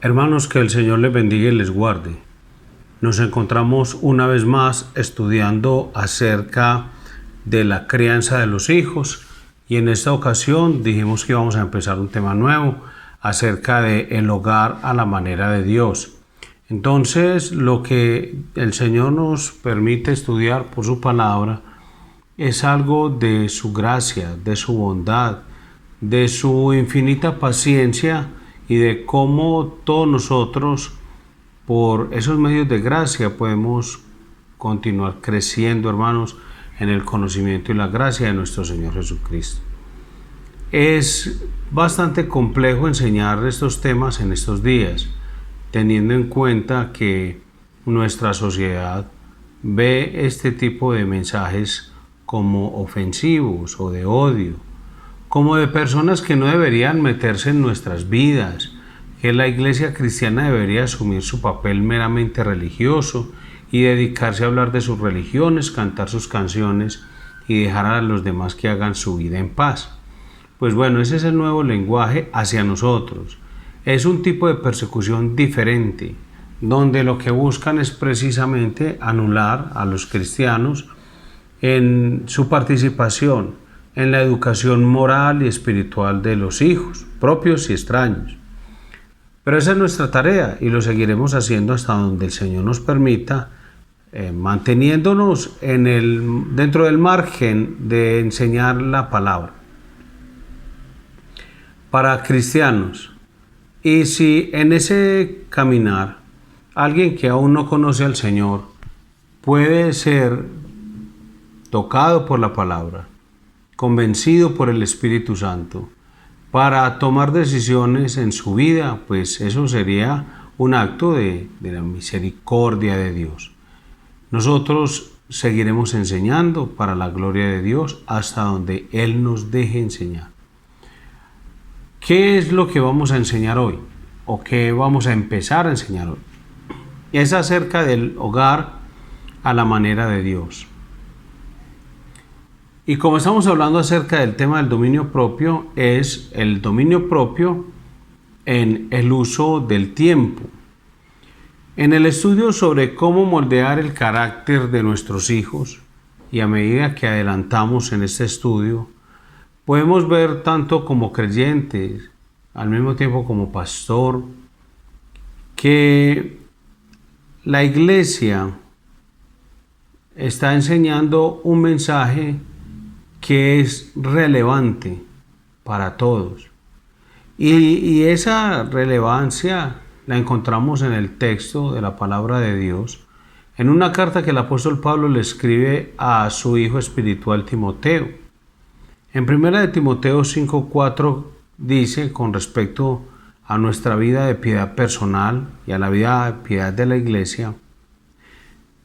Hermanos, que el Señor les bendiga y les guarde. Nos encontramos una vez más estudiando acerca de la crianza de los hijos y en esta ocasión dijimos que íbamos a empezar un tema nuevo acerca de el hogar a la manera de Dios. Entonces, lo que el Señor nos permite estudiar por su palabra es algo de su gracia, de su bondad, de su infinita paciencia y de cómo todos nosotros, por esos medios de gracia, podemos continuar creciendo, hermanos, en el conocimiento y la gracia de nuestro Señor Jesucristo. Es bastante complejo enseñar estos temas en estos días, teniendo en cuenta que nuestra sociedad ve este tipo de mensajes como ofensivos o de odio, como de personas que no deberían meterse en nuestras vidas, que la iglesia cristiana debería asumir su papel meramente religioso y dedicarse a hablar de sus religiones, cantar sus canciones y dejar a los demás que hagan su vida en paz. Pues bueno, ese es el nuevo lenguaje hacia nosotros. Es un tipo de persecución diferente, donde lo que buscan es precisamente anular a los cristianos en su participación en la educación moral y espiritual de los hijos, propios y extraños. Pero esa es nuestra tarea y lo seguiremos haciendo hasta donde el Señor nos permita, manteniéndonos dentro del margen de enseñar la palabra para cristianos. Y si en ese caminar alguien que aún no conoce al Señor puede ser tocado por la palabra, convencido por el Espíritu Santo, para tomar decisiones en su vida, pues eso sería un acto de la misericordia de Dios. Nosotros seguiremos enseñando para la gloria de Dios hasta donde Él nos deje enseñar. ¿Qué es lo que vamos a enseñar hoy? ¿O qué vamos a empezar a enseñar hoy? Es acerca del hogar a la manera de Dios. Y como estamos hablando acerca del tema del dominio propio, es el dominio propio en el uso del tiempo. En el estudio sobre cómo moldear el carácter de nuestros hijos, y a medida que adelantamos en este estudio, podemos ver tanto como creyentes, al mismo tiempo como pastor, que la iglesia está enseñando un mensaje que es relevante para todos. Y esa relevancia la encontramos en el texto de la palabra de Dios, en una carta que el apóstol Pablo le escribe a su hijo espiritual Timoteo. En 1 Timoteo 5:4 dice, con respecto a nuestra vida de piedad personal y a la vida de piedad de la iglesia: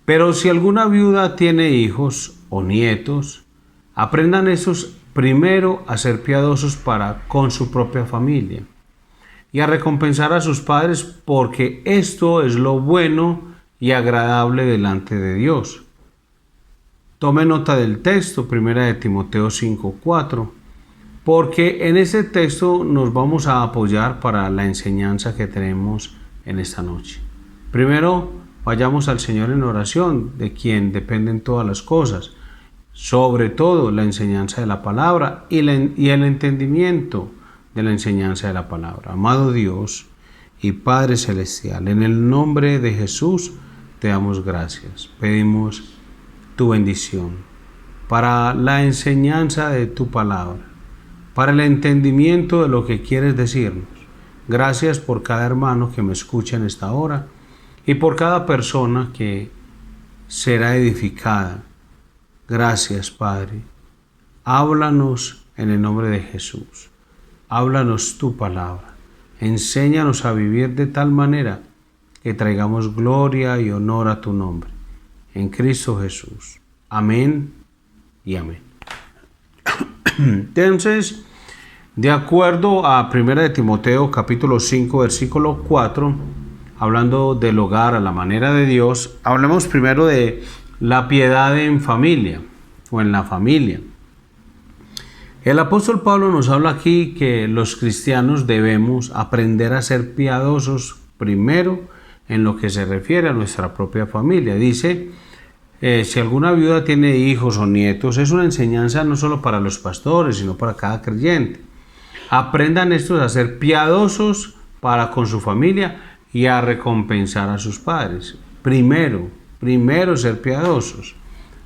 pero si alguna viuda tiene hijos o nietos, aprendan esos primero a ser piadosos para con su propia familia y a recompensar a sus padres, porque esto es lo bueno y agradable delante de Dios. Tome nota del texto, 1 Timoteo 5:4, porque en ese texto nos vamos a apoyar para la enseñanza que tenemos en esta noche. Primero, vayamos al Señor en oración, de quien dependen todas las cosas, sobre todo la enseñanza de la palabra y el entendimiento de la enseñanza de la palabra. Amado Dios y Padre Celestial, en el nombre de Jesús te damos gracias. Pedimos tu bendición para la enseñanza de tu palabra, para el entendimiento de lo que quieres decirnos. Gracias por cada hermano que me escucha en esta hora y por cada persona que será edificada. Gracias, Padre. Háblanos en el nombre de Jesús. Háblanos tu palabra. Enséñanos a vivir de tal manera que traigamos gloria y honor a tu nombre. En Cristo Jesús. Amén y amén. Entonces, de acuerdo a 1 Timoteo capítulo 5, versículo 4, hablando del hogar a la manera de Dios, hablemos primero de la piedad en familia o en la familia. El apóstol Pablo nos habla aquí que los cristianos debemos aprender a ser piadosos primero en lo que se refiere a nuestra propia familia. Dice, si alguna viuda tiene hijos o nietos, es una enseñanza no solo para los pastores, sino para cada creyente. Aprendan estos a ser piadosos para con su familia y a recompensar a sus padres. Primero ser piadosos.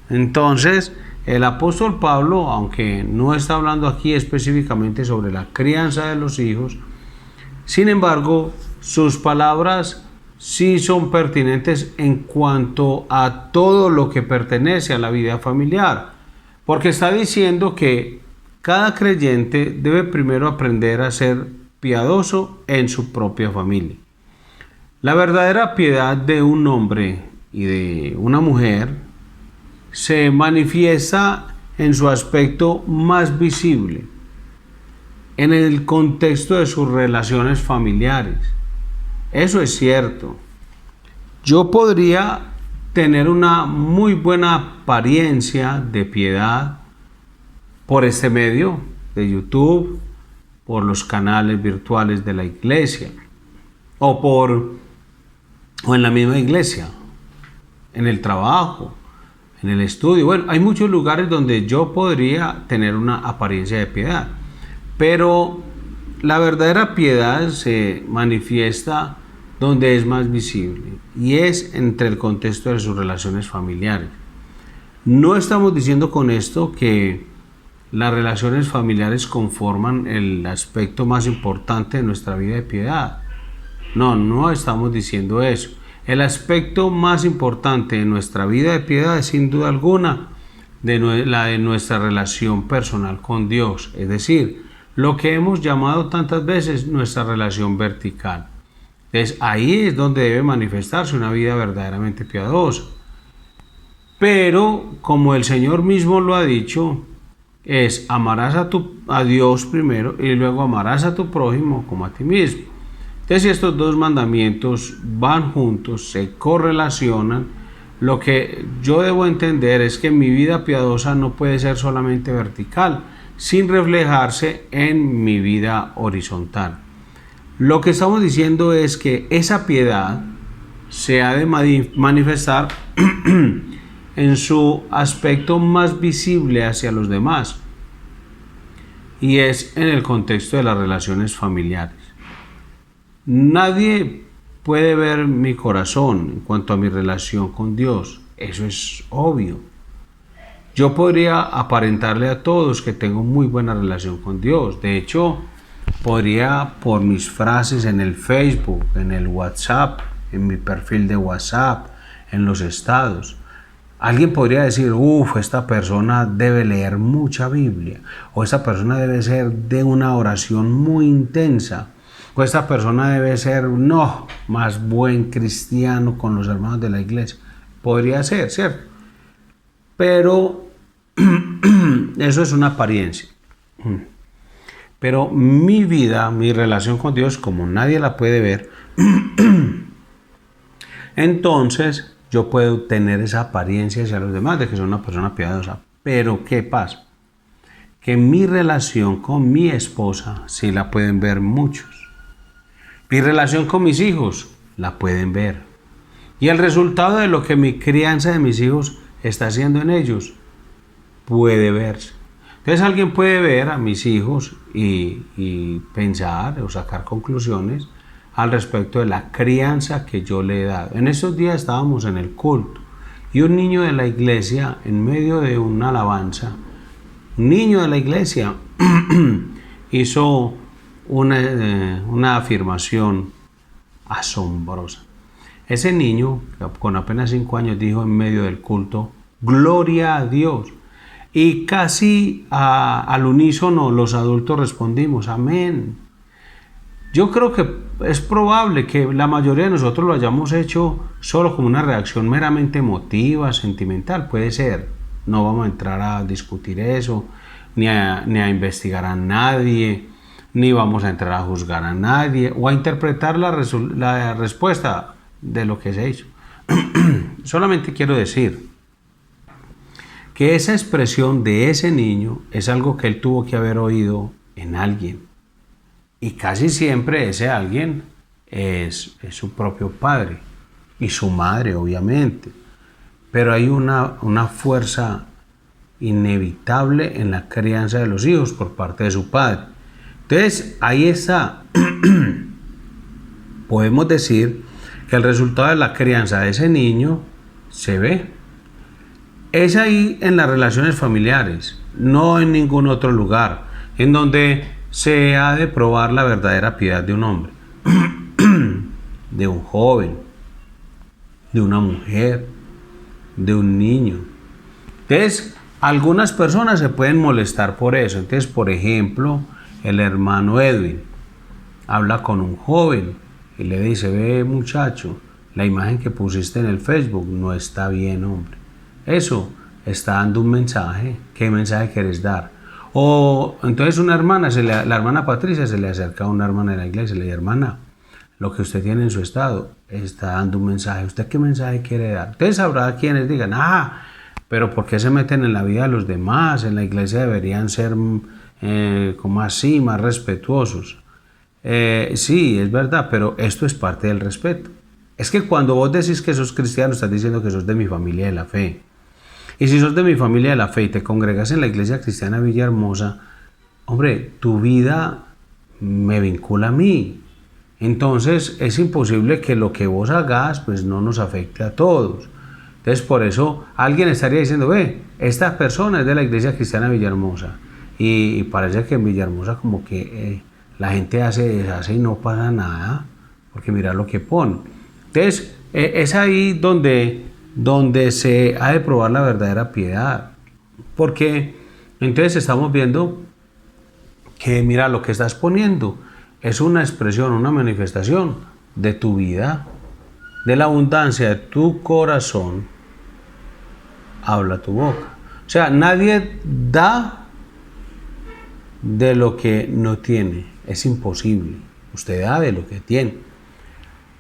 Entonces, el apóstol Pablo, aunque no está hablando aquí específicamente sobre la crianza de los hijos, sin embargo, sus palabras sí son pertinentes en cuanto a todo lo que pertenece a la vida familiar, porque está diciendo que cada creyente debe primero aprender a ser piadoso en su propia familia. La verdadera piedad de un hombre y de una mujer se manifiesta en su aspecto más visible, en el contexto de sus relaciones familiares. Eso es cierto. Yo podría tener una muy buena apariencia de piedad por este medio de YouTube, por los canales virtuales de la iglesia, o en la misma iglesia, en el trabajo, en el estudio. Bueno, hay muchos lugares donde yo podría tener una apariencia de piedad, pero la verdadera piedad se manifiesta donde es más visible, y es entre el contexto de sus relaciones familiares. No estamos diciendo con esto que las relaciones familiares conforman el aspecto más importante de nuestra vida de piedad. No estamos diciendo eso. El aspecto más importante de nuestra vida de piedad es sin duda alguna la de nuestra relación personal con Dios, es decir, lo que hemos llamado tantas veces nuestra relación vertical. Entonces ahí es donde debe manifestarse una vida verdaderamente piadosa. Pero como el Señor mismo lo ha dicho, es amarás a Dios primero y luego amarás a tu prójimo como a ti mismo. Entonces, si estos dos mandamientos van juntos, se correlacionan, lo que yo debo entender es que mi vida piadosa no puede ser solamente vertical, sin reflejarse en mi vida horizontal. Lo que estamos diciendo es que esa piedad se ha de manifestar en su aspecto más visible hacia los demás, y es en el contexto de las relaciones familiares. Nadie puede ver mi corazón en cuanto a mi relación con Dios, eso es obvio. Yo podría aparentarle a todos que tengo muy buena relación con Dios. De hecho, podría, por mis frases en el Facebook, en el WhatsApp, en mi perfil de WhatsApp, en los estados, alguien podría decir, esta persona debe leer mucha Biblia, o esta persona debe ser de una oración muy intensa, o esta persona debe ser, más buen cristiano con los hermanos de la iglesia. Podría ser, ¿cierto? Pero eso es una apariencia. Pero mi vida, mi relación con Dios, como nadie la puede ver, entonces yo puedo tener esa apariencia hacia los demás de que soy una persona piadosa. Pero ¿qué pasa? Que mi relación con mi esposa sí la pueden ver muchos. Mi relación con mis hijos la pueden ver. Y el resultado de lo que mi crianza de mis hijos está haciendo en ellos puede verse. Entonces alguien puede ver a mis hijos y pensar o sacar conclusiones al respecto de la crianza que yo le he dado. En estos días estábamos en el culto y un niño de la iglesia, en medio de una alabanza, un niño de la iglesia hizo una afirmación asombrosa. Ese niño, con apenas 5 años, dijo en medio del culto, gloria a Dios. Y casi al unísono los adultos respondimos, amén. Yo creo que es probable que la mayoría de nosotros lo hayamos hecho solo como una reacción meramente emotiva, sentimental, puede ser. No vamos a entrar a discutir eso, ni a investigar a nadie, ni vamos a entrar a juzgar a nadie o a interpretar la respuesta de lo que se hizo. Solamente quiero decir que esa expresión de ese niño es algo que él tuvo que haber oído en alguien. Y casi siempre ese alguien es su propio padre y su madre, obviamente. Pero hay una fuerza inevitable en la crianza de los hijos por parte de su padre. Entonces, ahí está. Podemos decir que el resultado de la crianza de ese niño se ve. Es ahí en las relaciones familiares, no en ningún otro lugar, en donde se ha de probar la verdadera piedad de un hombre, de un joven, de una mujer, de un niño. Entonces, algunas personas se pueden molestar por eso. Entonces, por ejemplo, el hermano Edwin habla con un joven y le dice: ve, muchacho, la imagen que pusiste en el Facebook no está bien, hombre. Eso está dando un mensaje. ¿Qué mensaje quieres dar? O entonces una hermana, la hermana Patricia se le acerca a una hermana de la iglesia y le dice: hermana, lo que usted tiene en su estado está dando un mensaje. ¿Usted qué mensaje quiere dar? Entonces habrá quienes digan: pero ¿por qué se meten en la vida de los demás? En la iglesia deberían ser como así, más respetuosos. Sí, es verdad, pero esto es parte del respeto. Es que cuando vos decís que sos cristiano, estás diciendo que sos de mi familia de la fe. Y si sos de mi familia de la fe y te congregas en la iglesia cristiana Villahermosa, hombre, tu vida me vincula a mí. Entonces es imposible que lo que vos hagas pues no nos afecte a todos. Entonces por eso alguien estaría diciendo: ve, esta persona es de la iglesia cristiana Villahermosa. Y parece que en Villahermosa como que la gente deshace y no pasa nada, porque mira lo que pone. Entonces es ahí donde se ha de probar la verdadera piedad, porque entonces estamos viendo que mira lo que estás poniendo es una expresión, una manifestación de tu vida, de la abundancia de tu corazón habla tu boca. O sea, nadie da de lo que no tiene, es imposible. Usted da de lo que tiene.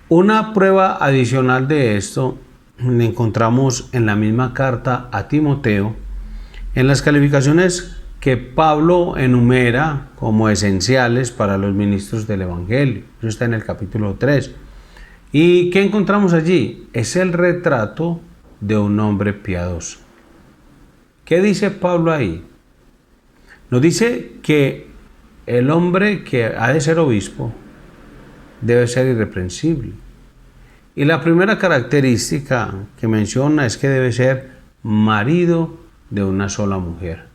Una prueba adicional de esto la encontramos en la misma carta a Timoteo, en las calificaciones que Pablo enumera como esenciales para los ministros del Evangelio. Eso está en el capítulo 3. ¿Y qué encontramos allí? Es el retrato de un hombre piadoso. ¿Qué dice Pablo ahí? Nos dice que el hombre que ha de ser obispo debe ser irreprensible. Y la primera característica que menciona es que debe ser marido de una sola mujer.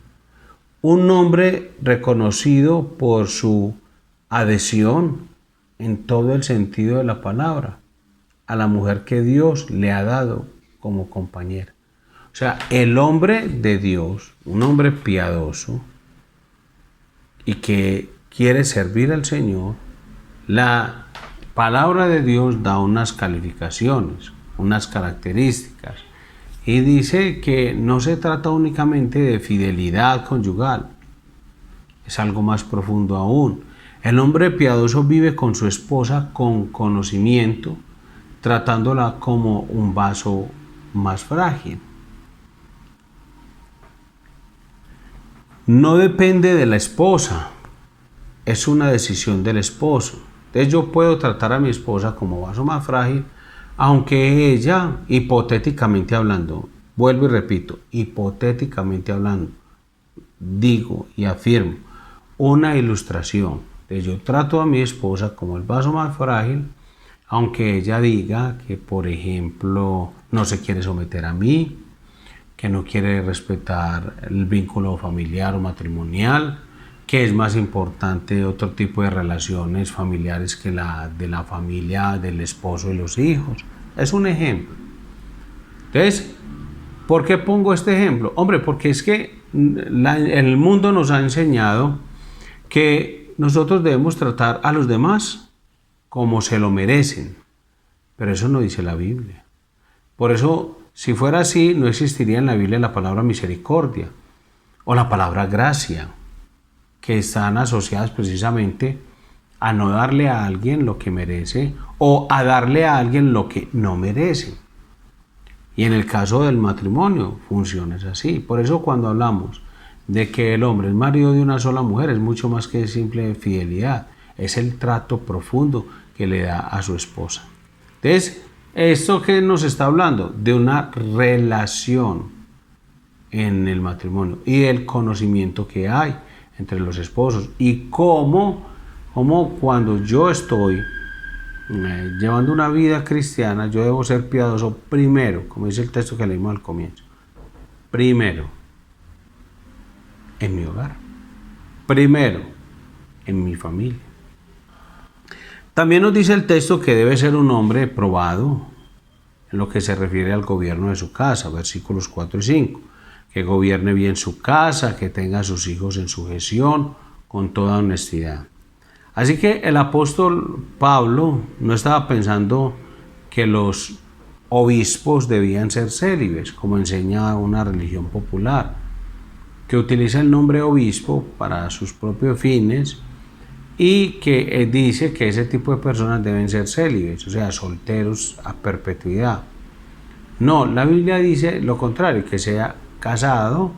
Un hombre reconocido por su adhesión en todo el sentido de la palabra a la mujer que Dios le ha dado como compañera. O sea, el hombre de Dios, un hombre piadoso y que quiere servir al Señor, la palabra de Dios da unas calificaciones, unas características, y dice que no se trata únicamente de fidelidad conyugal, es algo más profundo aún. El hombre piadoso vive con su esposa con conocimiento, tratándola como un vaso más frágil. No depende de la esposa, es una decisión del esposo. Entonces yo puedo tratar a mi esposa como vaso más frágil, aunque ella, hipotéticamente hablando, vuelvo y repito, hipotéticamente hablando, digo y afirmo, una ilustración. Entonces yo trato a mi esposa como el vaso más frágil, aunque ella diga que, por ejemplo, no se quiere someter a mí, que no quiere respetar el vínculo familiar o matrimonial, que es más importante otro tipo de relaciones familiares que la de la familia, del esposo y los hijos. Es un ejemplo. Entonces, ¿por qué pongo este ejemplo? Hombre, porque es que el mundo nos ha enseñado que nosotros debemos tratar a los demás como se lo merecen, pero eso no dice la Biblia. Por eso, si fuera así, no existiría en la Biblia la palabra misericordia o la palabra gracia, que están asociadas precisamente a no darle a alguien lo que merece o a darle a alguien lo que no merece. Y en el caso del matrimonio funciona así. Por eso cuando hablamos de que el hombre es marido de una sola mujer, es mucho más que simple fidelidad. Es el trato profundo que le da a su esposa. Entonces, esto que nos está hablando de una relación en el matrimonio y el conocimiento que hay entre los esposos y cómo cuando yo estoy llevando una vida cristiana, yo debo ser piadoso primero, como dice el texto que leímos al comienzo, primero en mi hogar, primero en mi familia. También nos dice el texto que debe ser un hombre probado en lo que se refiere al gobierno de su casa, versículos 4 y 5, que gobierne bien su casa, que tenga a sus hijos en sujeción, con toda honestidad. Así que el apóstol Pablo no estaba pensando que los obispos debían ser célibes, como enseña una religión popular, que utiliza el nombre obispo para sus propios fines y que dice que ese tipo de personas deben ser célibes, o sea, solteros a perpetuidad. No, la Biblia dice lo contrario, que sea casado,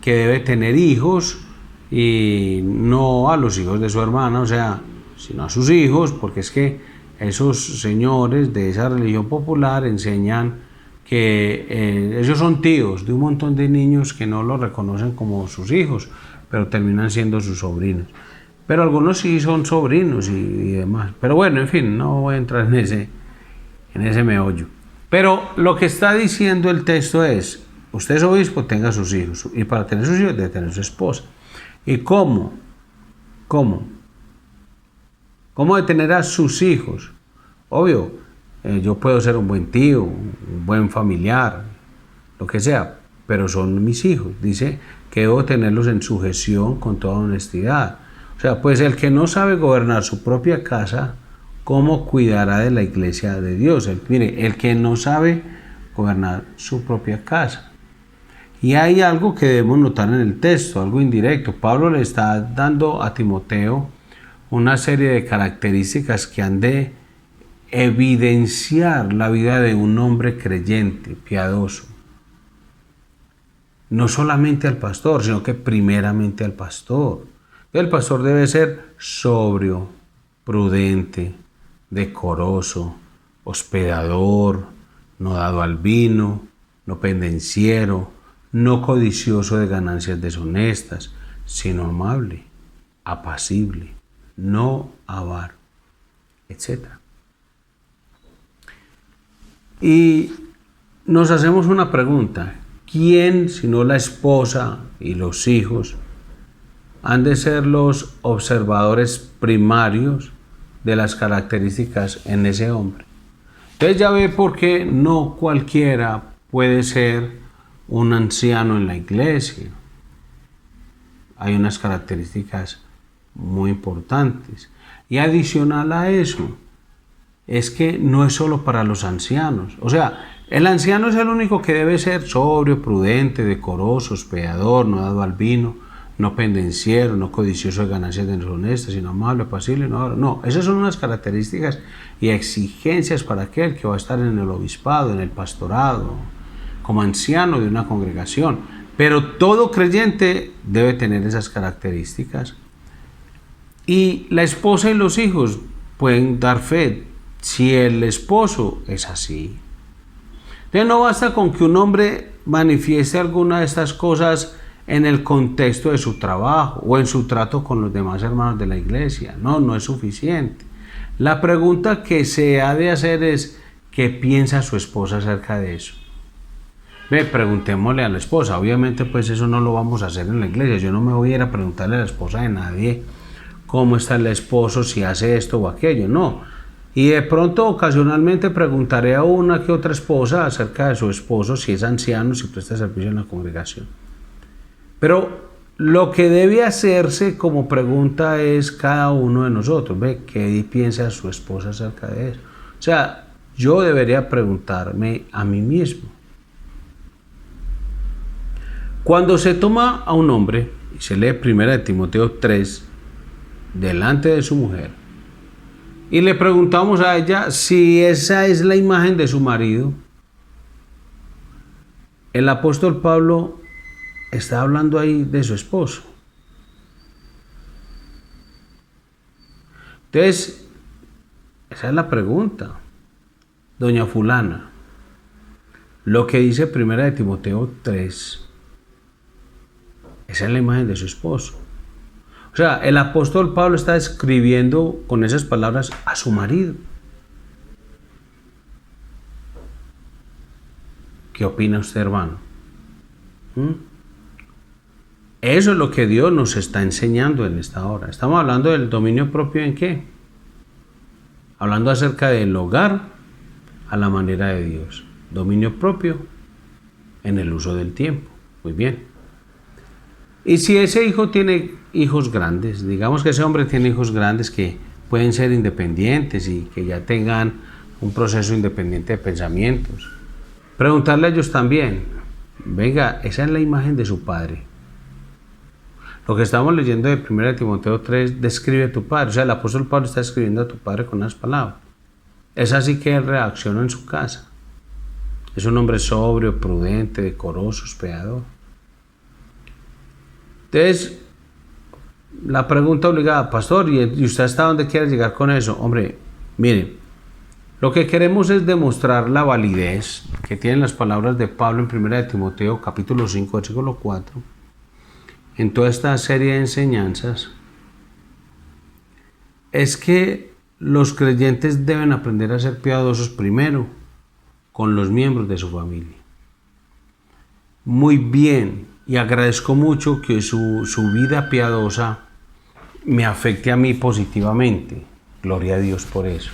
que debe tener hijos, y no a los hijos de su hermana, o sea, sino a sus hijos, porque es que esos señores de esa religión popular enseñan que ellos son tíos de un montón de niños que no los reconocen como sus hijos, pero terminan siendo sus sobrinos. Pero algunos sí son sobrinos y demás. Pero bueno, en fin, no voy a entrar en ese meollo. Pero lo que está diciendo el texto es, usted es obispo, tenga sus hijos, y para tener sus hijos debe tener su esposa. ¿Y cómo? ¿Cómo de tener a sus hijos? Obvio, yo puedo ser un buen tío, un buen familiar, lo que sea, pero son mis hijos. Dice que debo tenerlos en sujeción con toda honestidad. O sea, pues el que no sabe gobernar su propia casa, ¿cómo cuidará de la iglesia de Dios? Mire, el que no sabe gobernar su propia casa. Y hay algo que debemos notar en el texto, algo indirecto. Pablo le está dando a Timoteo una serie de características que han de evidenciar la vida de un hombre creyente, piadoso. No solamente al pastor, sino que primeramente al pastor. El pastor debe ser sobrio, prudente, decoroso, hospedador, no dado al vino, no pendenciero, no codicioso de ganancias deshonestas, sino amable, apacible, no avaro, etc. Y nos hacemos una pregunta: ¿quién, sino la esposa y los hijos, han de ser los observadores primarios de las características en ese hombre? Entonces ya ve por qué no cualquiera puede ser un anciano en la iglesia. Hay unas características muy importantes. Y adicional a eso, es que no es solo para los ancianos. O sea, el anciano es el único que debe ser sobrio, prudente, decoroso, hospedador, no dado al vino, no pendenciero, no codicioso de ganancias deshonestas, sino amable, apacible, no. Esas son unas características y exigencias para aquel que va a estar en el obispado, en el pastorado, como anciano de una congregación. Pero todo creyente debe tener esas características. Y la esposa y los hijos pueden dar fe si el esposo es así. Entonces no basta con que un hombre manifieste alguna de estas cosas en el contexto de su trabajo o en su trato con los demás hermanos de la iglesia. No es suficiente. La pregunta que se ha de hacer es: ¿qué piensa su esposa acerca de eso? Preguntémosle a la esposa. Obviamente pues eso no lo vamos a hacer en la iglesia. Yo no me voy a ir a preguntarle a la esposa de nadie cómo está el esposo, si hace esto o aquello, no. Y de pronto ocasionalmente preguntaré a una que otra esposa acerca de su esposo, si es anciano, si presta servicio en la congregación. Pero lo que debe hacerse como pregunta es cada uno de nosotros: ¿qué piensa su esposa acerca de eso? O sea, yo debería preguntarme a mí mismo. Cuando se toma a un hombre y se lee 1 Timoteo 3 delante de su mujer y le preguntamos a ella si esa es la imagen de su marido, el apóstol Pablo está hablando ahí de su esposo. Entonces, Esa es la pregunta. Doña fulana, lo que dice Primera de Timoteo 3, esa es la imagen de su esposo. O sea, el apóstol Pablo está escribiendo con esas palabras a su marido. ¿Qué opina usted, hermano? Eso es lo que Dios nos está enseñando en esta hora. Estamos hablando del dominio propio ¿en qué? Hablando acerca del hogar a la manera de Dios. Dominio propio en el uso del tiempo. Muy bien. Y si ese hijo tiene hijos grandes, digamos que ese hombre tiene hijos grandes que pueden ser independientes y que ya tengan un proceso independiente de pensamientos, preguntarle a ellos también, venga, esa es la imagen de su padre. Lo que estamos leyendo de 1 Timoteo 3 describe a tu padre, o sea, el apóstol Pablo está escribiendo a tu padre con unas palabras. Es así que él reacciona en su casa. Es un hombre sobrio, prudente, decoroso, hospedador. Entonces, la pregunta obligada, pastor, ¿y usted hasta dónde quiere llegar con eso? Hombre, mire, lo que queremos es demostrar la validez que tienen las palabras de Pablo en 1 Timoteo capítulo 5, versículo 4, en toda esta serie de enseñanzas, es que los creyentes deben aprender a ser piadosos primero con los miembros de su familia. Muy bien. Y agradezco mucho que su vida piadosa me afecte a mí positivamente. Gloria a Dios por eso.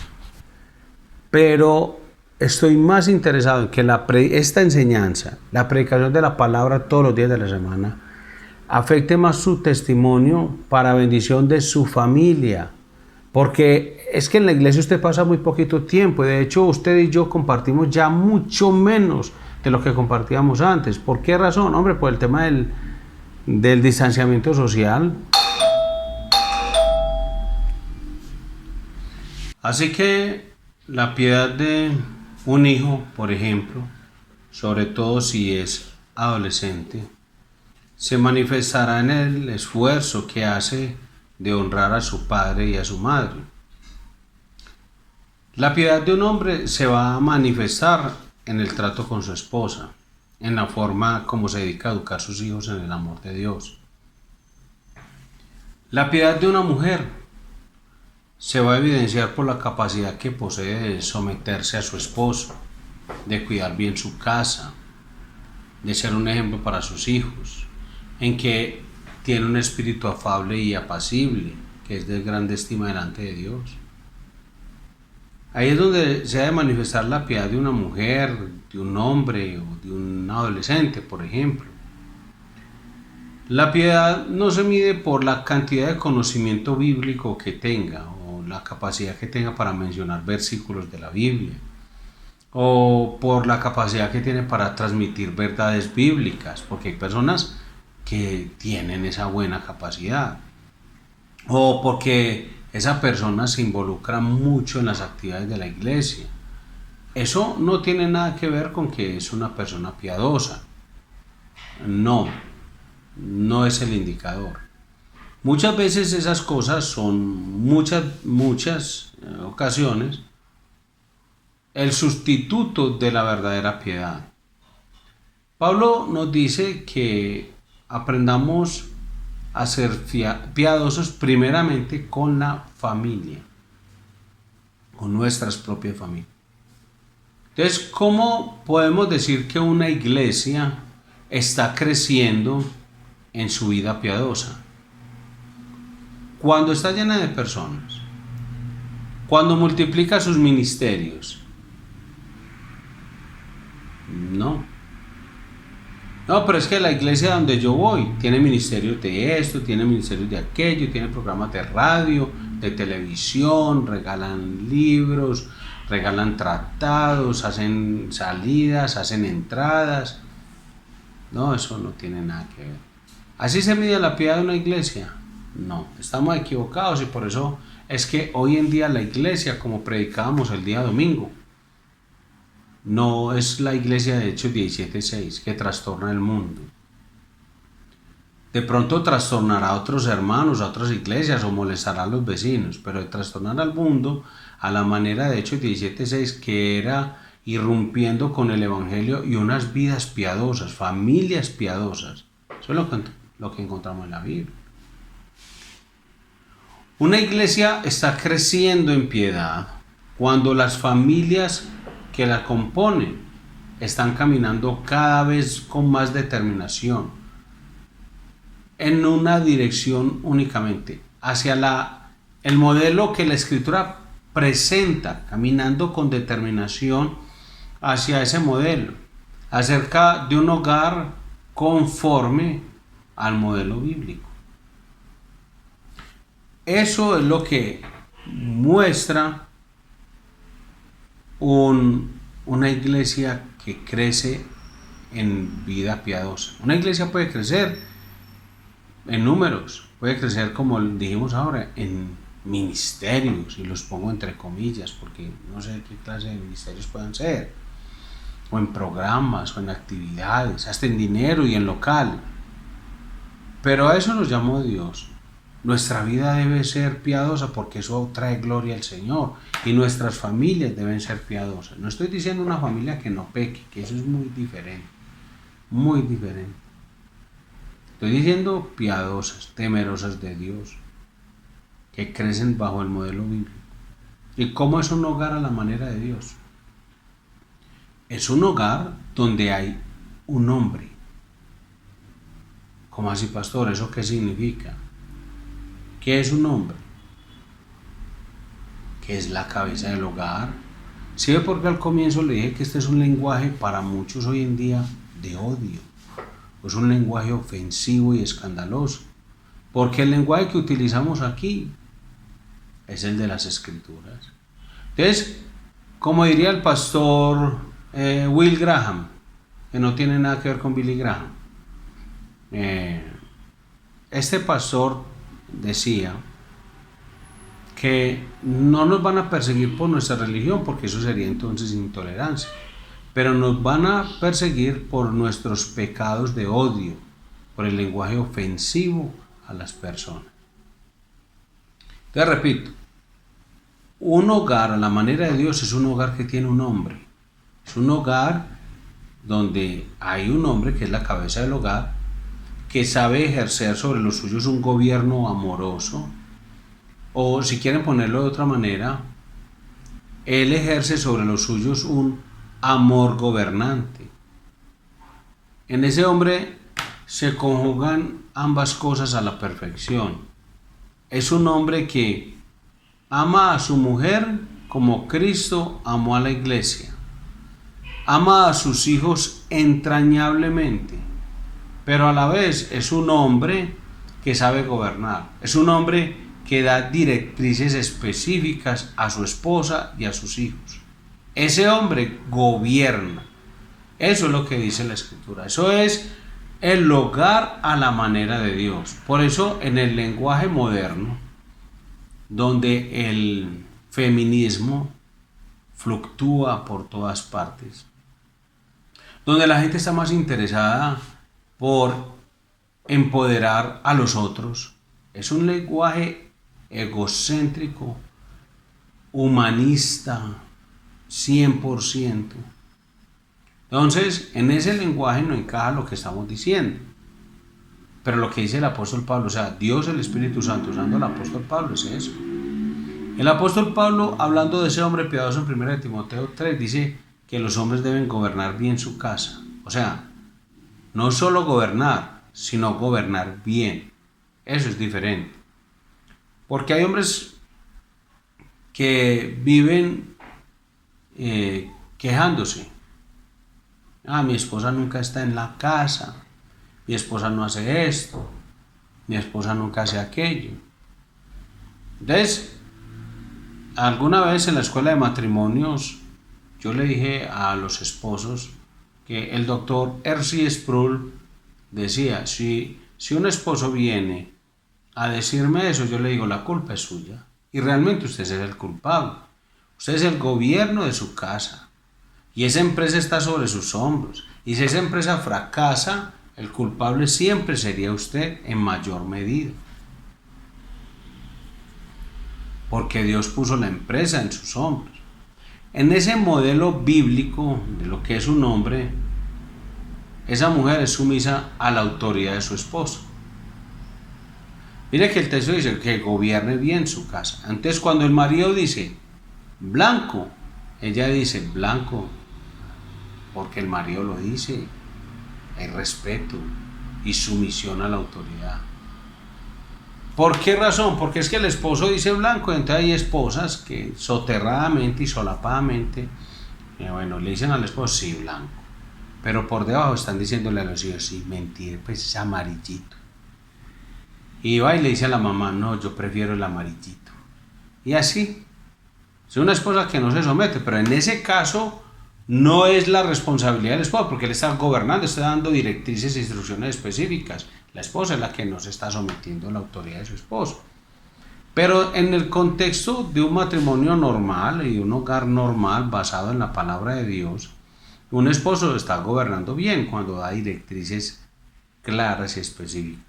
Pero estoy más interesado en que esta enseñanza, la predicación de la palabra todos los días de la semana, afecte más su testimonio para bendición de su familia. Porque es que en la iglesia usted pasa muy poquito tiempo. De hecho, usted y yo compartimos ya mucho menos de lo que compartíamos antes. ¿Por qué razón? Hombre, por el tema del distanciamiento social. Así que la piedad de un hijo, por ejemplo, sobre todo si es adolescente, se manifestará en el esfuerzo que hace de honrar a su padre y a su madre. La piedad de un hombre se va a manifestar en el trato con su esposa, en la forma como se dedica a educar a sus hijos en el amor de Dios. La piedad de una mujer se va a evidenciar por la capacidad que posee de someterse a su esposo, de cuidar bien su casa, de ser un ejemplo para sus hijos, en que tiene un espíritu afable y apacible, que es de grande estima delante de Dios. Ahí es donde se ha de manifestar la piedad de una mujer, de un hombre o de un adolescente, por ejemplo. La piedad no se mide por la cantidad de conocimiento bíblico que tenga o la capacidad que tenga para mencionar versículos de la Biblia o por la capacidad que tiene para transmitir verdades bíblicas, porque hay personas que tienen esa buena capacidad o porque esa persona se involucra mucho en las actividades de la iglesia. Eso no tiene nada que ver con que es una persona piadosa. No es el indicador. Muchas veces esas cosas son, muchas ocasiones, el sustituto de la verdadera piedad. Pablo nos dice que aprendamos a ser piadosos primeramente con la familia, con nuestras propias familias. Entonces, ¿cómo podemos decir que una iglesia está creciendo en su vida piadosa? Cuando está llena de personas, cuando multiplica sus ministerios. No, pero es que la iglesia donde yo voy tiene ministerios de esto, tiene ministerios de aquello, tiene programas de radio, de televisión, regalan libros, regalan tratados, hacen salidas, hacen entradas. No, eso no tiene nada que ver. ¿Así se mide la piedad de una iglesia? No, estamos equivocados y por eso es que hoy en día la iglesia, como predicábamos el día domingo, no es la iglesia de Hechos 17:6 que trastorna el mundo. De pronto trastornará a otros hermanos, a otras iglesias o molestará a los vecinos, pero de trastornar al mundo a la manera de Hechos 17:6, que era irrumpiendo con el Evangelio y unas vidas piadosas, familias piadosas. Eso es lo que encontramos en la Biblia. Una iglesia está creciendo en piedad cuando las familias que la componen están caminando cada vez con más determinación en una dirección únicamente, hacia el modelo que la Escritura presenta, caminando con determinación hacia ese modelo, acerca de un hogar conforme al modelo bíblico. Eso es lo que muestra una iglesia que crece en vida piadosa. Una iglesia puede crecer en números, puede crecer, como dijimos ahora, en ministerios, y los pongo entre comillas porque no sé qué clase de ministerios puedan ser, o en programas, o en actividades, hasta en dinero y en local. Pero a eso nos llamó Dios. Nuestra vida debe ser piadosa porque eso trae gloria al Señor, y nuestras familias deben ser piadosas. No estoy diciendo una familia que no peque, que eso es muy diferente, muy diferente. Estoy diciendo piadosas, temerosas de Dios, que crecen bajo el modelo bíblico. ¿Y cómo es un hogar a la manera de Dios? Es un hogar donde hay un hombre. ¿Cómo así, pastor? ¿Eso qué significa? ¿Qué es un hombre? Que es la cabeza del hogar. ¿Sí ve por qué al comienzo le dije que este es un lenguaje para muchos hoy en día de odio? Es un lenguaje ofensivo y escandaloso. Porque el lenguaje que utilizamos aquí es el de las Escrituras. Entonces, como diría el pastor Will Graham, que no tiene nada que ver con Billy Graham, este pastor decía que no nos van a perseguir por nuestra religión, porque eso sería entonces intolerancia, pero nos van a perseguir por nuestros pecados de odio, por el lenguaje ofensivo a las personas. Te repito, un hogar a la manera de Dios es un hogar que tiene un hombre. Es un hogar donde hay un hombre que es la cabeza del hogar, que sabe ejercer sobre los suyos un gobierno amoroso, o si quieren ponerlo de otra manera, él ejerce sobre los suyos un amor gobernante. En ese hombre se conjugan ambas cosas a la perfección. Es un hombre que ama a su mujer como Cristo amó a la iglesia. Ama a sus hijos entrañablemente, pero a la vez es un hombre que sabe gobernar. Es un hombre que da directrices específicas a su esposa y a sus hijos. Ese hombre gobierna. Eso es lo que dice la Escritura. Eso es el hogar a la manera de Dios. Por eso, en el lenguaje moderno, donde el feminismo fluctúa por todas partes, donde la gente está más interesada por empoderar a los otros, es un lenguaje egocéntrico, humanista, 100%. Entonces, en ese lenguaje no encaja lo que estamos diciendo. Pero lo que dice el apóstol Pablo, o sea, Dios, el Espíritu Santo, usando el apóstol Pablo, es eso. El apóstol Pablo, hablando de ese hombre piadoso en 1 Timoteo 3, dice que los hombres deben gobernar bien su casa. O sea, no solo gobernar, sino gobernar bien. Eso es diferente. Porque hay hombres que viven quejándose. Mi esposa nunca está en la casa, mi esposa no hace esto, mi esposa nunca hace aquello. Entonces, alguna vez en la escuela de matrimonios, yo le dije a los esposos que el doctor R.C. Sproul decía, si un esposo viene a decirme eso, yo le digo, la culpa es suya. Y realmente usted es el culpable. Usted es el gobierno de su casa. Y esa empresa está sobre sus hombros. Y si esa empresa fracasa, el culpable siempre sería usted en mayor medida. porque Dios puso la empresa en sus hombros. En ese modelo bíblico de lo que es un hombre, esa mujer es sumisa a la autoridad de su esposo. Mire que el texto dice que gobierne bien su casa. Entonces cuando el marido dice blanco, ella dice blanco, porque el marido lo dice. Hay respeto y sumisión a la autoridad. ¿Por qué razón? Porque es que el esposo dice blanco, entonces hay esposas que soterradamente y solapadamente, le dicen al esposo, sí, blanco. Pero por debajo están diciéndole a los hijos, sí, mentira, pues es amarillito. Y va y le dice a la mamá, no, yo prefiero el amarillito. Y así. Es una esposa que no se somete, pero en ese caso no es la responsabilidad del esposo, porque él está gobernando, está dando directrices e instrucciones específicas. La esposa es la que no se está sometiendo a la autoridad de su esposo. Pero en el contexto de un matrimonio normal y un hogar normal basado en la palabra de Dios, un esposo está gobernando bien cuando da directrices claras y específicas.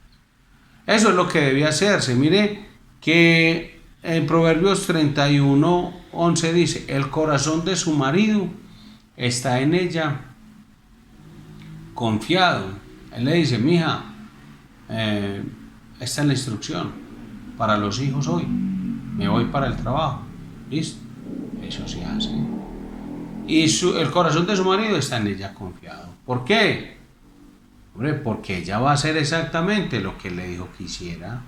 Eso es lo que debe hacerse. Mire que en Proverbios 31:11 dice, el corazón de su marido está en ella confiado. Él le dice, mija, esta es la instrucción para los hijos hoy. Me voy para el trabajo. ¿Listo? Eso se hace. Y el corazón de su marido está en ella confiado. ¿Por qué? Hombre, porque ella va a hacer exactamente lo que le dijo que hiciera.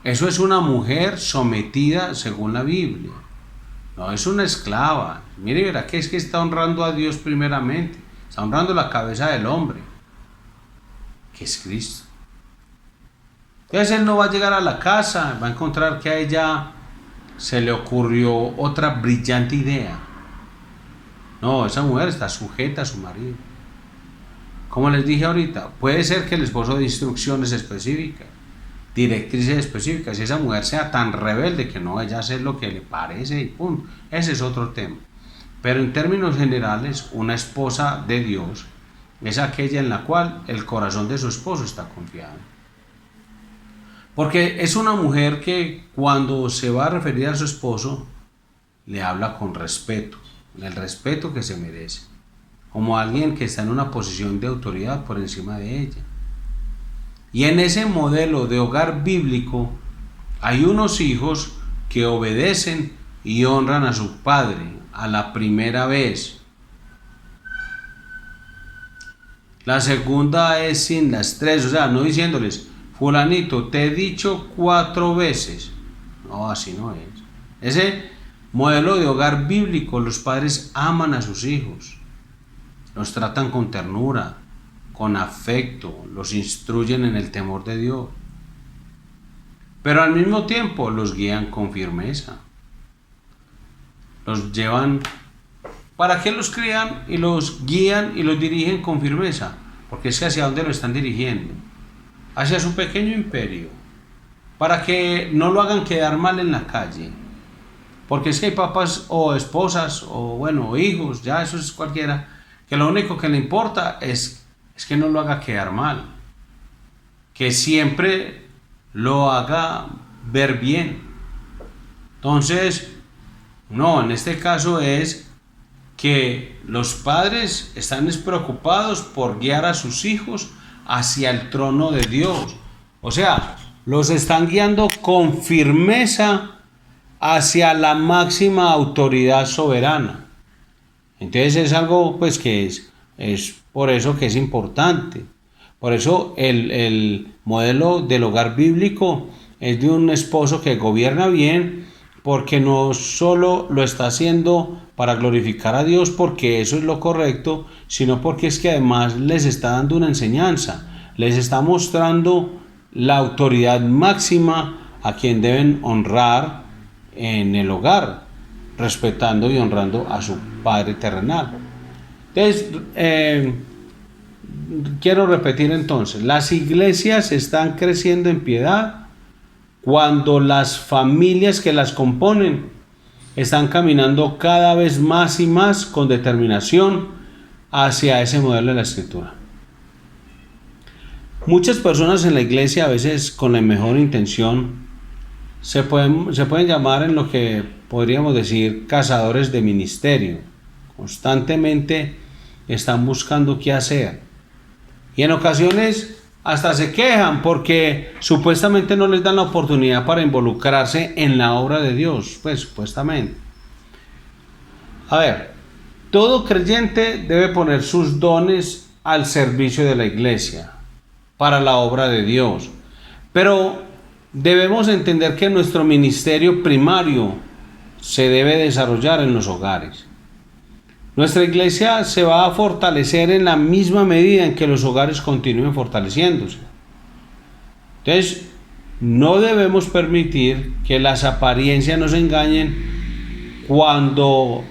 Eso es una mujer sometida según la Biblia. No es una esclava. Mire, verá que es que está honrando a Dios primeramente. Está honrando la cabeza del hombre, que es Cristo. Entonces él no va a llegar a la casa, va a encontrar que a ella se le ocurrió otra brillante idea. No, esa mujer está sujeta a su marido. Como les dije ahorita, puede ser que el esposo dé instrucciones específicas, directrices específicas, y esa mujer sea tan rebelde que no vaya a hacer lo que le parece y punto. Ese es otro tema. Pero en términos generales, una esposa de Dios es aquella en la cual el corazón de su esposo está confiado. Porque es una mujer que cuando se va a referir a su esposo, le habla con respeto, el respeto que se merece, como alguien que está en una posición de autoridad por encima de ella. Y en ese modelo de hogar bíblico hay unos hijos que obedecen y honran a su padre a la primera vez. La segunda es sin las tres, o sea, no diciéndoles, fulanito, te he dicho 4 veces. No, así no es. Ese modelo de hogar bíblico, los padres aman a sus hijos, los tratan con ternura, con afecto, los instruyen en el temor de Dios, pero al mismo tiempo los guían con firmeza, los llevan, ¿para qué los crían y los guían y los dirigen con firmeza? Porque es que hacia dónde lo están dirigiendo, hacia su pequeño imperio, para que no lo hagan quedar mal en la calle, porque es que hay papás o esposas o hijos, ya eso es cualquiera, que lo único que le importa es que no lo haga quedar mal, que siempre lo haga ver bien. Entonces, no, en este caso es que los padres están preocupados por guiar a sus hijos hacia el trono de Dios. O sea, los están guiando con firmeza hacia la máxima autoridad soberana. Entonces es algo pues que es por eso que es importante. Por eso el modelo del hogar bíblico es de un esposo que gobierna bien, porque no solo lo está haciendo para glorificar a Dios, porque eso es lo correcto, sino porque es que además les está dando una enseñanza, les está mostrando la autoridad máxima a quien deben honrar en el hogar, respetando y honrando a su Padre terrenal. Entonces, quiero repetir entonces, las iglesias están creciendo en piedad cuando las familias que las componen están caminando cada vez más y más con determinación hacia ese modelo de la Escritura. Muchas personas en la iglesia, a veces con la mejor intención, se pueden llamar en lo que podríamos decir cazadores de ministerio. Constantemente están buscando qué hacer. Y en ocasiones hasta se quejan porque supuestamente no les dan la oportunidad para involucrarse en la obra de Dios. Pues supuestamente. A ver, todo creyente debe poner sus dones al servicio de la iglesia, para la obra de Dios. Pero debemos entender que nuestro ministerio primario se debe desarrollar en los hogares. Nuestra iglesia se va a fortalecer en la misma medida en que los hogares continúen fortaleciéndose. Entonces, no debemos permitir que las apariencias nos engañen cuando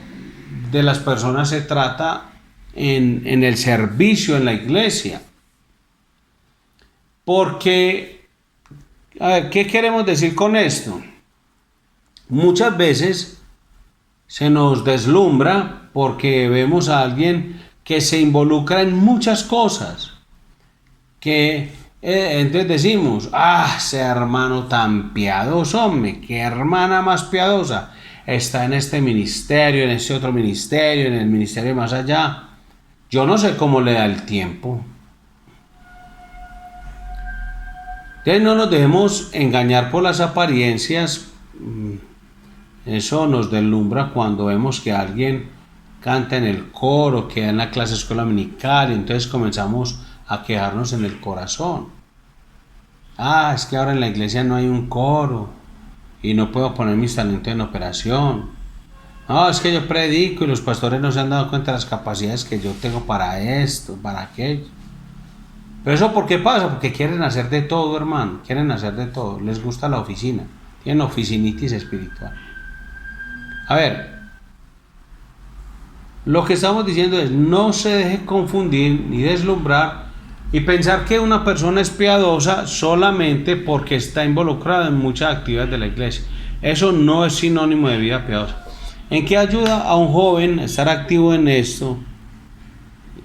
de las personas se trata en el servicio en la iglesia. Porque, a ver, ¿qué queremos decir con esto? Muchas veces se nos deslumbra porque vemos a alguien que se involucra en muchas cosas, que entonces decimos, ese hermano tan piadoso, hombre, qué hermana más piadosa, está en este ministerio, en este otro ministerio, en el ministerio más allá. Yo no sé cómo le da el tiempo. Entonces no nos dejemos engañar por las apariencias. Eso nos deslumbra cuando vemos que alguien canta en el coro, que da en la clase de escuela dominical, y entonces comenzamos a quejarnos en el corazón. Es que ahora en la iglesia no hay un coro y no puedo poner mis talentos en operación. No, es que yo predico y los pastores no se han dado cuenta de las capacidades que yo tengo para esto, para aquello. Pero eso ¿por qué pasa? Porque quieren hacer de todo, hermano, quieren hacer de todo, les gusta la oficina, tienen oficinitis espiritual. A ver, lo que estamos diciendo es no se deje confundir ni deslumbrar y pensar que una persona es piadosa solamente porque está involucrada en muchas actividades de la iglesia. Eso no es sinónimo de vida piadosa. ¿En qué ayuda a un joven estar activo en esto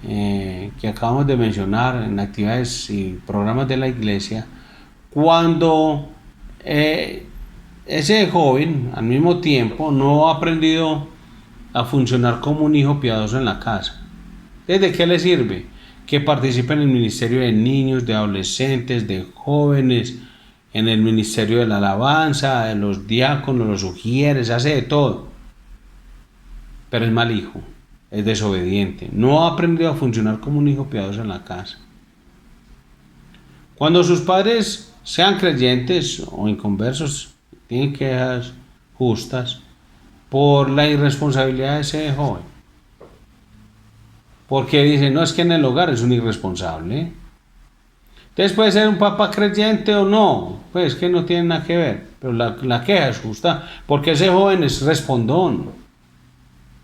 que acabamos de mencionar, en actividades y programas de la iglesia, cuando ese joven al mismo tiempo no ha aprendido a funcionar como un hijo piadoso en la casa? ¿Desde qué le sirve? Que participe en el ministerio de niños, de adolescentes, de jóvenes, en el ministerio de la alabanza, de los diáconos, los ujieres, hace de todo. Pero es mal hijo, es desobediente, no ha aprendido a funcionar como un hijo piadoso en la casa. Cuando sus padres sean creyentes o inconversos, tienen quejas justas por la irresponsabilidad de ese joven. Porque dicen, no, es que en el hogar es un irresponsable. Entonces puede ser un papá creyente o no, pues que no tiene nada que ver, pero la queja es justa, porque ese joven es respondón,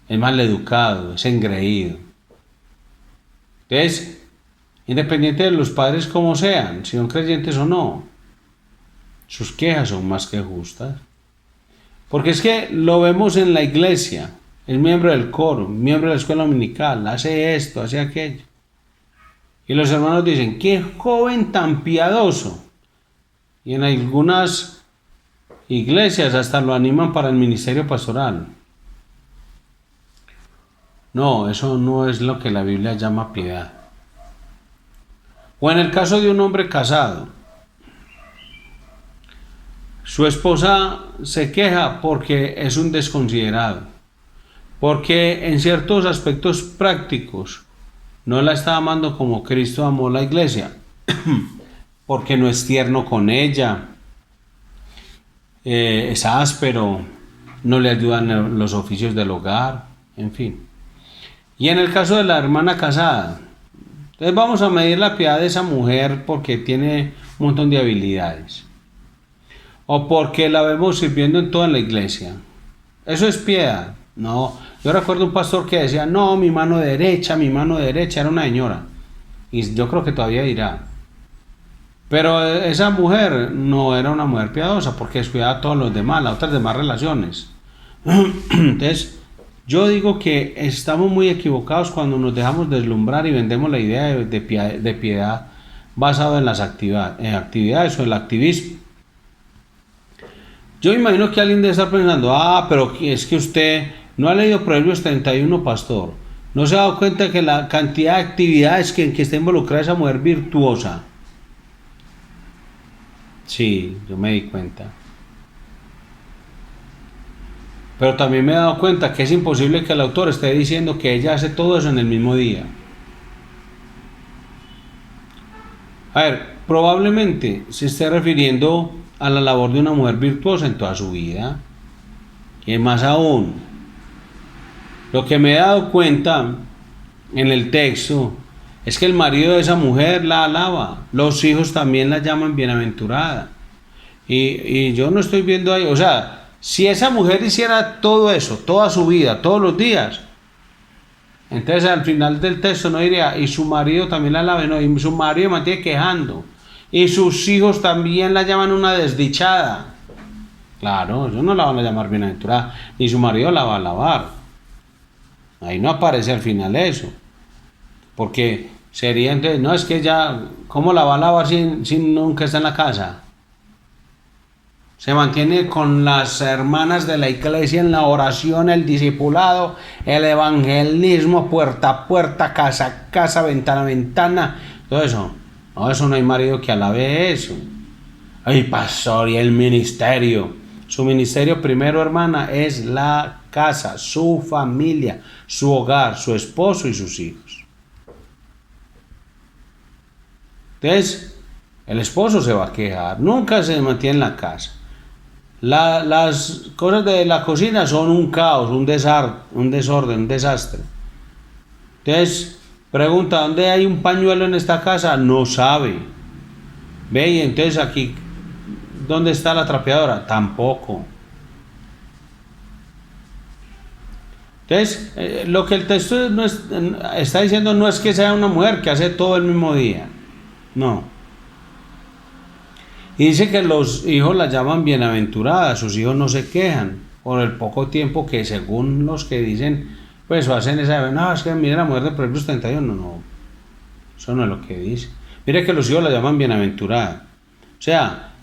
es maleducado, es engreído. Entonces, independiente de los padres como sean, si son creyentes o no, sus quejas son más que justas. Porque es que lo vemos en la iglesia, es miembro del coro, miembro de la escuela dominical, hace esto, hace aquello. Y los hermanos dicen, qué joven tan piadoso. Y en algunas iglesias hasta lo animan para el ministerio pastoral. No, eso no es lo que la Biblia llama piedad. O en el caso de un hombre casado, su esposa se queja porque es un desconsiderado, porque en ciertos aspectos prácticos no la está amando como Cristo amó la iglesia, porque no es tierno con ella, es áspero, no le ayudan los oficios del hogar, en fin. Y en el caso de la hermana casada, entonces vamos a medir la piedad de esa mujer porque tiene un montón de habilidades, o porque la vemos sirviendo en toda la iglesia. ¿Eso es piedad? No. Yo recuerdo un pastor que decía, no, mi mano derecha, era una señora. Y yo creo que todavía dirá. Pero esa mujer no era una mujer piadosa porque descuidaba a todos los demás, las otras demás relaciones. Entonces, yo digo que estamos muy equivocados cuando nos dejamos deslumbrar y vendemos la idea de piedad basada en las actividades o el activismo. Yo me imagino que alguien debe estar pensando, pero es que usted no ha leído Proverbios 31, pastor. No se ha dado cuenta que la cantidad de actividades en que está involucrada esa mujer virtuosa. Sí, yo me di cuenta. Pero también me he dado cuenta que es imposible que el autor esté diciendo que ella hace todo eso en el mismo día. A ver, probablemente se esté refiriendo a la labor de una mujer virtuosa en toda su vida. Y más aún, lo que me he dado cuenta en el texto es que el marido de esa mujer la alaba. Los hijos también la llaman bienaventurada. Y yo no estoy viendo ahí, o sea, si esa mujer hiciera todo eso, toda su vida, todos los días, entonces al final del texto no diría, y su marido también la alaba, no, y su marido mantiene quejando, y sus hijos también la llaman una desdichada. Claro, ellos no la van a llamar bienaventurada, ni su marido la va a alabar. Ahí no aparece al final eso, porque sería entonces, no, es que ya, ¿cómo la va a alabar si nunca está en la casa? Se mantiene con las hermanas de la iglesia en la oración, el discipulado, el evangelismo, puerta a puerta, casa a casa, ventana a ventana, todo eso. No, eso no hay marido que alabe eso. Ay, pastor, y el ministerio. Su ministerio primero, hermana, es la casa, su familia, su hogar, su esposo y sus hijos. Entonces, el esposo se va a quejar, nunca se mantiene en la casa. Las cosas de la cocina son un caos, un desorden, un desastre. Entonces, pregunta, ¿dónde hay un pañuelo en esta casa? No sabe. Ve, y entonces aquí, ¿dónde está la trapeadora? Tampoco. Entonces, lo que el texto está diciendo no es que sea una mujer que hace todo el mismo día. No. Y dice que los hijos la llaman bienaventurada, sus hijos no se quejan por el poco tiempo que según los que dicen, pues hacen esa, no, es que mire la mujer de Proverbios 31, no, eso no es lo que dice. Mire que los hijos la llaman bienaventurada. O sea,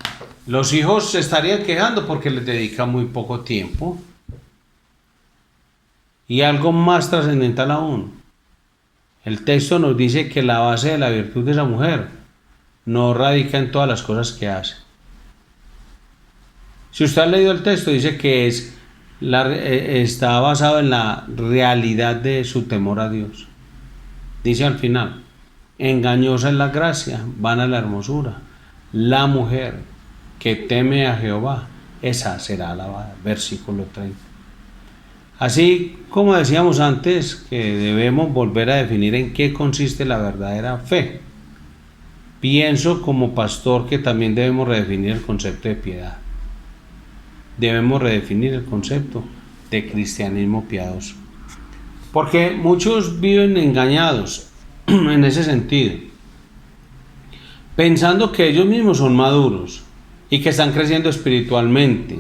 los hijos se estarían quejando porque les dedica muy poco tiempo. Y algo más trascendental aún, el texto nos dice que la base de la virtud de esa mujer no radica en todas las cosas que hace. Si usted ha leído el texto, dice que está basado en la realidad de su temor a Dios. Dice al final, engañosa es la gracia, vana la hermosura. La mujer que teme a Jehová, esa será alabada. Versículo 30. Así como decíamos antes, que debemos volver a definir en qué consiste la verdadera fe. Pienso como pastor que también debemos redefinir el concepto de piedad. Debemos redefinir el concepto de cristianismo piadoso. Porque muchos viven engañados en ese sentido, pensando que ellos mismos son maduros y que están creciendo espiritualmente,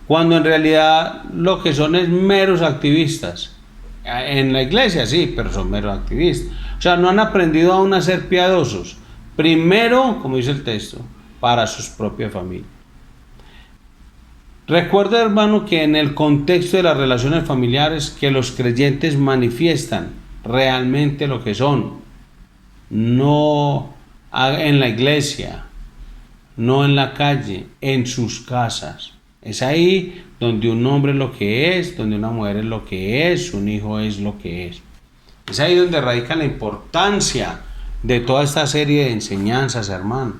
cuando en realidad lo que son es meros activistas. En la iglesia sí, pero son meros activistas. O sea, no han aprendido aún a ser piadosos. Primero, como dice el texto, para sus propias familias. Recuerda, hermano, que en el contexto de las relaciones familiares que los creyentes manifiestan realmente lo que son, no en la iglesia, no en la calle, en sus casas. Es ahí donde un hombre es lo que es, donde una mujer es lo que es, un hijo es lo que es. Es ahí donde radica la importancia de toda esta serie de enseñanzas, hermano.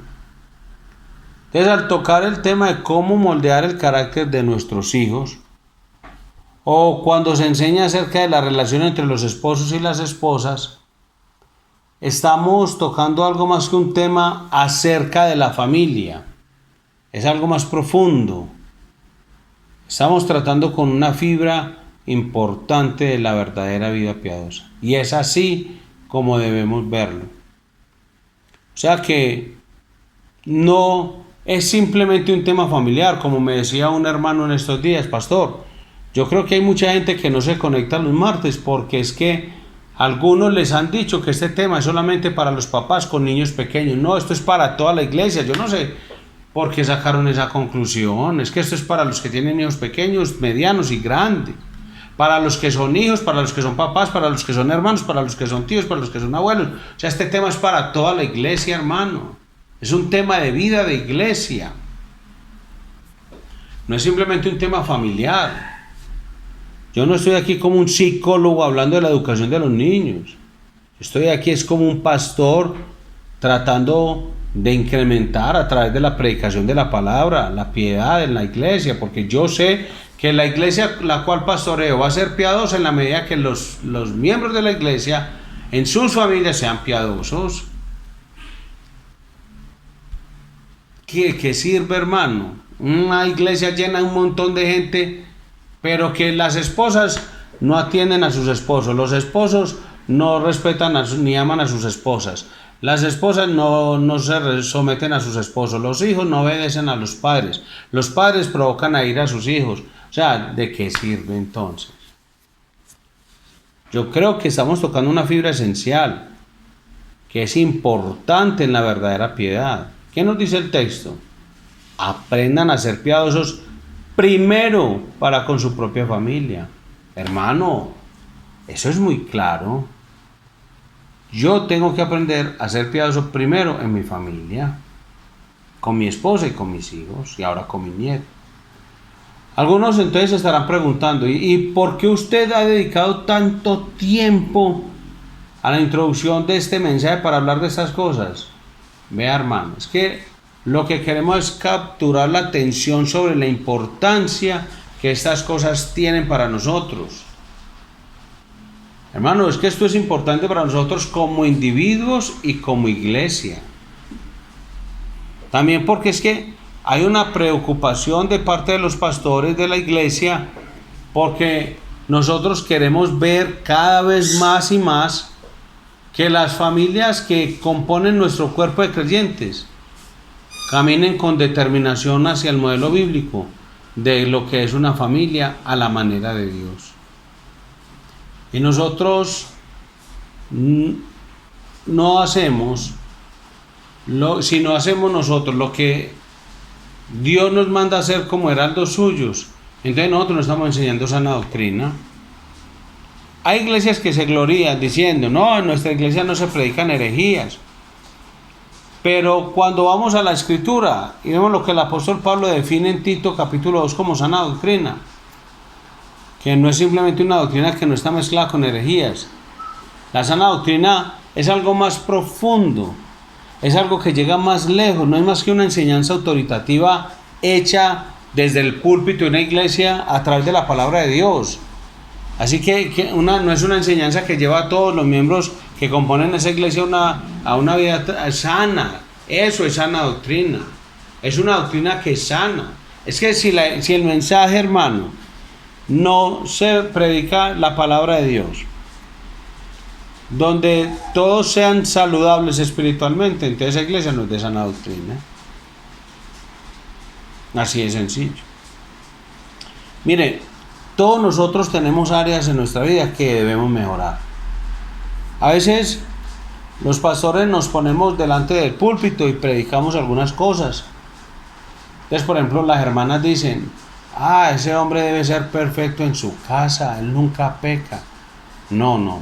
Entonces, al tocar el tema de cómo moldear el carácter de nuestros hijos, o cuando se enseña acerca de la relación entre los esposos y las esposas, estamos tocando algo más que un tema acerca de la familia. Es algo más profundo. Estamos tratando con una fibra importante de la verdadera vida piadosa. Y es así como debemos verlo. O sea que no es simplemente un tema familiar, como me decía un hermano en estos días, pastor. Yo creo que hay mucha gente que no se conecta los martes porque es que algunos les han dicho que este tema es solamente para los papás con niños pequeños. No, esto es para toda la iglesia. Yo no sé ¿Por qué sacaron esa conclusión? Es que esto es para los que tienen hijos pequeños, medianos y grandes. Para los que son hijos, para los que son papás, para los que son hermanos, para los que son tíos, para los que son abuelos. O sea, este tema es para toda la iglesia, hermano. Es un tema de vida de iglesia. No es simplemente un tema familiar. Yo no estoy aquí como un psicólogo hablando de la educación de los niños. Estoy aquí es como un pastor tratando de incrementar a través de la predicación de la palabra, la piedad en la iglesia, porque yo sé que la iglesia la cual pastoreo va a ser piadosa en la medida que los miembros de la iglesia en sus familias sean piadosos. ¿Qué sirve, hermano? Una iglesia llena de un montón de gente, pero que las esposas no atienden a sus esposos, los esposos no respetan ni aman a sus esposas, las esposas no se someten a sus esposos, los hijos no obedecen a los padres provocan a ir a sus hijos. O sea, ¿de qué sirve entonces? Yo creo que estamos tocando una fibra esencial, que es importante en la verdadera piedad. ¿Qué nos dice el texto? Aprendan a ser piadosos primero para con su propia familia. Hermano, eso es muy claro. Yo tengo que aprender a ser piadoso primero en mi familia, con mi esposa y con mis hijos, y ahora con mi nieto. Algunos entonces se estarán preguntando, ¿y por qué usted ha dedicado tanto tiempo a la introducción de este mensaje para hablar de estas cosas? Vea, hermano, es que lo que queremos es capturar la atención sobre la importancia que estas cosas tienen para nosotros. Hermano, es que esto es importante para nosotros como individuos y como iglesia. También porque es que hay una preocupación de parte de los pastores de la iglesia, porque nosotros queremos ver cada vez más y más que las familias que componen nuestro cuerpo de creyentes caminen con determinación hacia el modelo bíblico de lo que es una familia a la manera de Dios. Y nosotros no hacemos, si no hacemos nosotros lo que Dios nos manda a hacer como heraldos suyos, entonces nosotros no estamos enseñando sana doctrina. Hay iglesias que se glorían diciendo, no, en nuestra iglesia no se predican herejías. Pero cuando vamos a la escritura y vemos lo que el apóstol Pablo define en Tito capítulo 2 como sana doctrina, que no es simplemente una doctrina que no está mezclada con herejías. La sana doctrina es algo más profundo, es algo que llega más lejos, no es más que una enseñanza autoritativa hecha desde el púlpito de una iglesia a través de la palabra de Dios. Así que no es una enseñanza que lleva a todos los miembros que componen esa iglesia a una vida sana. Eso es sana doctrina. Es una doctrina que sana. Es que si el mensaje, hermano, no se predica la palabra de Dios, donde todos sean saludables espiritualmente, entonces esa iglesia no es de sana doctrina. Así de sencillo. Mire, todos nosotros tenemos áreas en nuestra vida que debemos mejorar. A veces los pastores nos ponemos delante del púlpito y predicamos algunas cosas. Entonces, por ejemplo, las hermanas dicen, ese hombre debe ser perfecto en su casa, él nunca peca. No.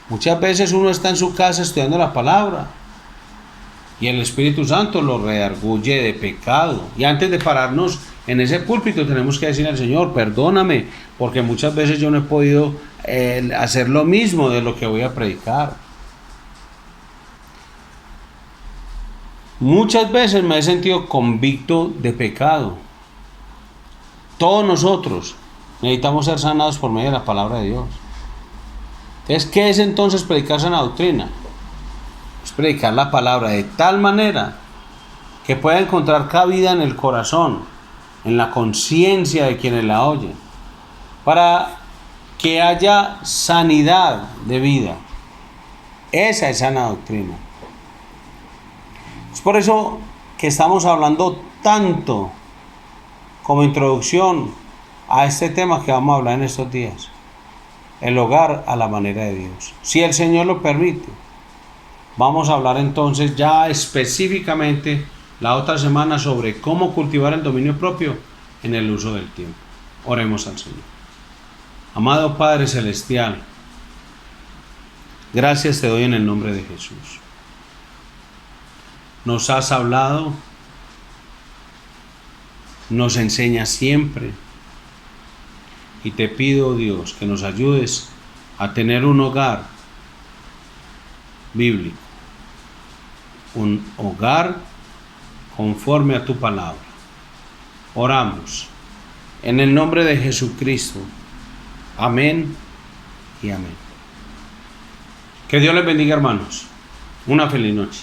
Muchas veces uno está en su casa estudiando la palabra y el Espíritu Santo lo redarguye de pecado. Y antes de pararnos en ese púlpito tenemos que decirle al Señor, perdóname, porque muchas veces yo no he podido hacer lo mismo de lo que voy a predicar. Muchas veces me he sentido convicto de pecado. Todos nosotros necesitamos ser sanados por medio de la palabra de Dios. Entonces, ¿qué es entonces predicar sana doctrina? Es predicar la palabra de tal manera que pueda encontrar cabida en el corazón, en la conciencia de quienes la oyen, para que haya sanidad de vida. Esa es sana doctrina. Es por eso que estamos hablando tanto como introducción a este tema que vamos a hablar en estos días. El hogar a la manera de Dios. Si el Señor lo permite, vamos a hablar entonces ya específicamente la otra semana sobre cómo cultivar el dominio propio en el uso del tiempo. Oremos al Señor. Amado Padre Celestial, gracias te doy en el nombre de Jesús. Nos has hablado, nos enseñas siempre, y te pido, Dios, que nos ayudes a tener un hogar bíblico, un hogar conforme a tu palabra. Oramos en el nombre de Jesucristo. Amén y amén. Que Dios les bendiga, hermanos. Una feliz noche.